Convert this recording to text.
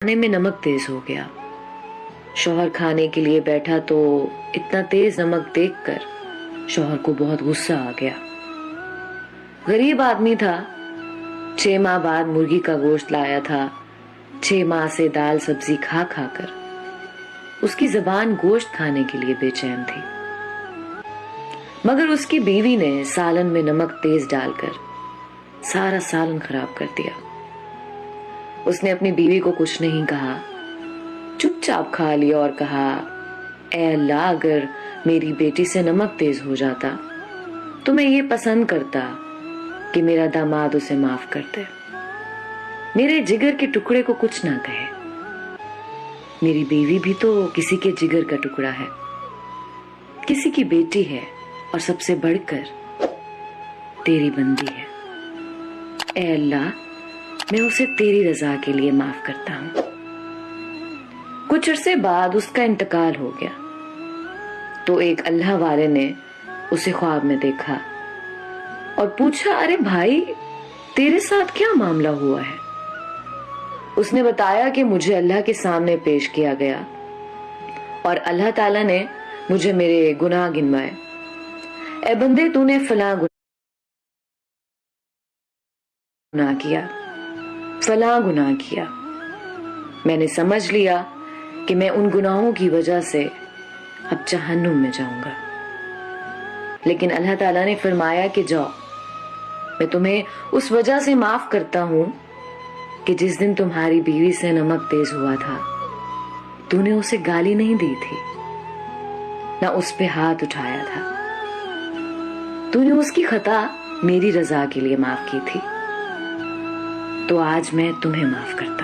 کھانے میں نمک تیز ہو گیا۔ شوہر کھانے کے لیے بیٹھا تو اتنا تیز نمک دیکھ کر شوہر کو بہت غصہ آ گیا۔ غریب آدمی تھا، 6 ماہ بعد مرغی کا گوشت لایا تھا۔ 6 ماہ سے دال سبزی کھا کھا کر اس کی زبان گوشت کھانے کے لیے بے چین تھی، مگر اس کی بیوی نے سالن میں نمک تیز ڈال کر سارا سالن خراب کر دیا۔ اس نے اپنی بیوی کو کچھ نہیں کہا، چپ چاپ کھا لیا اور کہا، اے اللہ، اگر میری بیٹی سے نمک تیز ہو جاتا تو میں یہ پسند کرتا کہ میرا داماد اسے معاف کر دے، میرے جگر کے ٹکڑے کو کچھ نہ کہے۔ میری بیوی بھی تو کسی کے جگر کا ٹکڑا ہے، کسی کی بیٹی ہے، اور سب سے بڑھ کر تیری بندی ہے۔ اے اللہ، میں اسے تیری رضا کے لیے معاف کرتا ہوں۔ کچھ عرصے بعد اس کا انتقال ہو گیا تو ایک اللہ والے نے اسے خواب میں دیکھا اور پوچھا، ارے بھائی، تیرے ساتھ کیا معاملہ ہوا ہے؟ اس نے بتایا کہ مجھے اللہ کے سامنے پیش کیا گیا اور اللہ تعالیٰ نے مجھے میرے گناہ گنوائے۔ اے بندے، تو نے فلاں گناہ کیا، فلاں گناہ کیا۔ میں نے سمجھ لیا کہ میں ان گناہوں کی وجہ سے اب جہنم میں جاؤں گا، لیکن اللہ تعالیٰ نے فرمایا کہ جاؤ، میں تمہیں اس وجہ سے معاف کرتا ہوں کہ جس دن تمہاری بیوی سے نمک تیز ہوا تھا تو نے اسے گالی نہیں دی تھی، نہ اس پہ ہاتھ اٹھایا تھا، تو نے اس کی خطا میری رضا کے لیے معاف کی تھی، تو آج میں تمہیں معاف کرتا ہوں۔